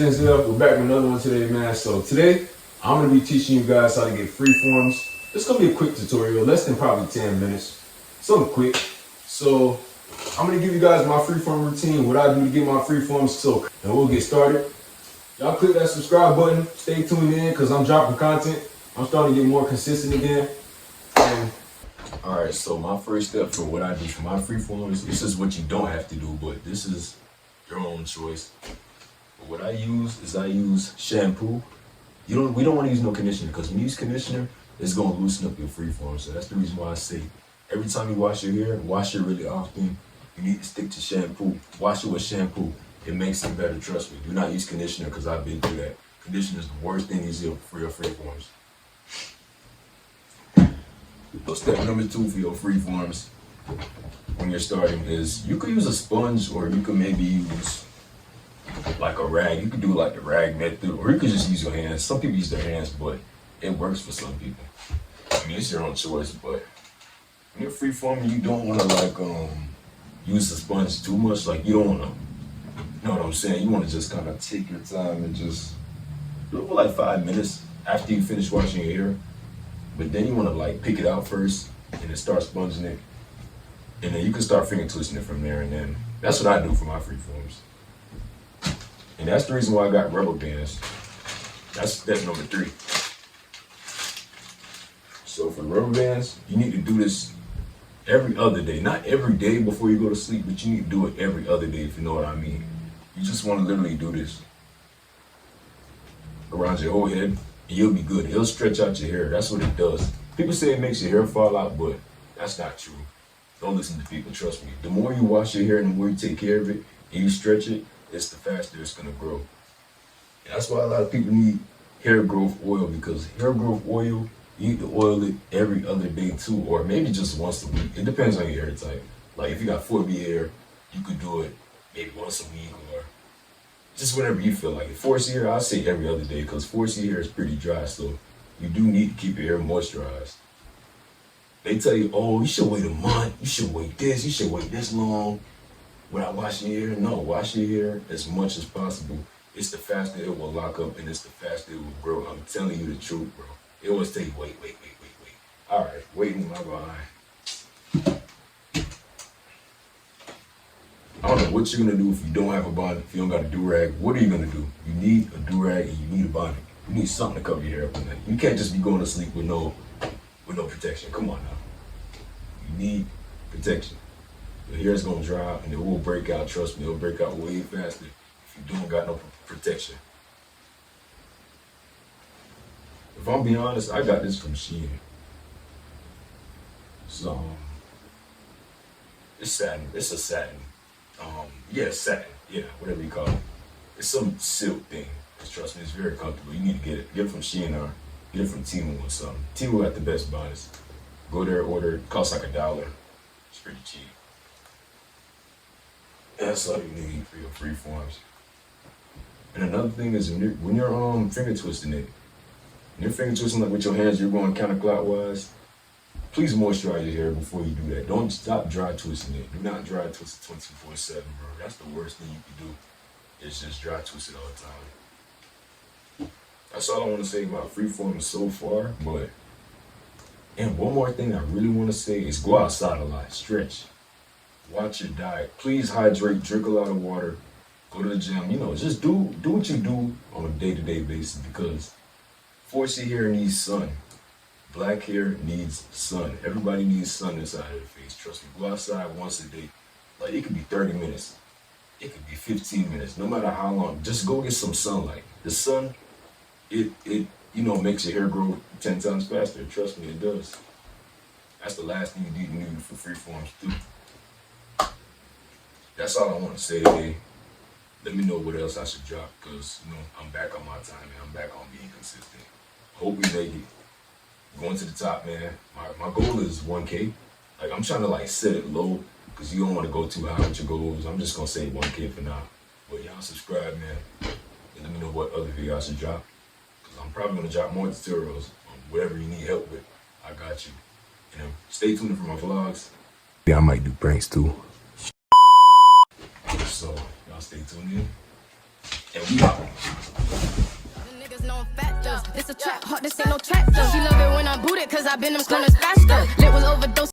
Denzel. We're back with another one today, man. So today, I'm going to be teaching you guys how to get freeforms. It's going to be a quick tutorial, less than probably 10 minutes. Something quick. So I'm going to give you guys my freeform routine, what I do to get my freeforms. So, and we'll get started. Y'all click that subscribe button. Stay tuned in because I'm dropping content. I'm starting to get more consistent again. Alright, so my first step for what I do for my freeforms, this is what you don't have to do, but this is your own choice. But what I use shampoo. We don't want to use no conditioner, because when you use conditioner, it's gonna loosen up your freeform. So that's the reason why I say every time you wash your hair, wash it really often. You need to stick to shampoo. Wash it with shampoo. It makes it better, trust me. Do not use conditioner, because I've been through that. Conditioner is the worst thing you use for your freeforms. So step number 2 for your freeforms when you're starting is you could use a sponge, or you could maybe use like a rag. You could do like the rag method, or you could just use your hands. Some people use their hands, but it works for some people. I mean, it's your own choice, but when you're freeforming, you don't want to use the sponge too much. Like, you don't want to, you know what I'm saying? You want to just kind of take your time and just do it for like 5 minutes after you finish washing your hair. But then you want to like pick it out first and then start sponging it. And then you can start finger twisting it from there. And then that's what I do for my freeforms. And that's the reason why I got rubber bands. That's step number 3. So for rubber bands, you need to do this every other day. Not every day before you go to sleep, but you need to do it every other day, if you know what I mean. You just want to literally do this around your whole head, and you'll be good. It'll stretch out your hair. That's what it does. People say it makes your hair fall out, but that's not true. Don't listen to people, trust me. The more you wash your hair and the more you take care of it and you stretch it, it's the faster it's gonna grow. And that's why a lot of people need hair growth oil, because hair growth oil, you need to oil it every other day too, or maybe just once a week. It depends on your hair type. Like if you got 4B hair, you could do it maybe once a week, or just whenever you feel like it. 4C hair, I say every other day, because 4C hair is pretty dry, so you do need to keep your hair moisturized. They tell you, oh, you should wait a month, you should wait this, you should wait this long without washing your hair. No, wash your hair as much as possible. It's the faster it will lock up, and it's the faster it will grow. I'm telling you the truth, bro. It always tell you, wait. All right, waiting my behind. I don't know what you're gonna do if you don't have a bonnet, if you don't got a do-rag. What are you gonna do? You need a do-rag and you need a bonnet. You need something to cover your hair up in there. You can't just be going to sleep with no protection. Come on now. You need protection. Your hair is gonna dry out and it will break out. Trust me, it'll break out way faster if you don't got no protection. If I'm being honest, I got this from Shein. So it's satin. It's a satin. Satin. Yeah, whatever you call it. It's some silk thing. Trust me, it's very comfortable. You need to get it. Get it from Shein or get it from Temu or something. Temu got the best bonnets. Go there, order it. Costs like $1. It's pretty cheap. That's all you need for your freeforms. And another thing is when you're finger twisting it, when you're finger twisting like with your hands, you're going counterclockwise. Please moisturize your hair before you do that. Don't stop dry twisting it. Do not dry twist it 24/7, bro. That's the worst thing you can do. It's just dry twist it all the time. That's all I want to say about freeform so far. And one more thing I really want to say is go outside a lot, stretch, watch your diet. Please hydrate, drink a lot of water, go to the gym. You know, just do what you do on a day-to-day basis, because 4C hair needs sun. Black hair needs sun. Everybody needs sun inside of their face. Trust me, go outside once a day. Like, it could be 30 minutes. It could be 15 minutes, no matter how long. Just go get some sunlight. The sun, it makes your hair grow 10 times faster. Trust me, it does. That's the last thing you need for freeforms too. That's all I want to say today. Let me know what else I should drop, because I'm back on my time, and I'm back on being consistent. Hope we make it. Going to the top, man. My goal is 1K. Like, I'm trying to set it low, because you don't want to go too high with your goals. I'm just gonna say 1K for now. But y'all subscribe, man, and let me know what other video I should drop, because I'm probably gonna drop more tutorials on whatever you need help with. I got you. And stay tuned for my vlogs. Yeah, I might do pranks too. So y'all stay tuned in, and we out. known factors. This a trap heart, this ain't no tractor. She love it when I boot it, cause I been them corners faster. Lit was overdose.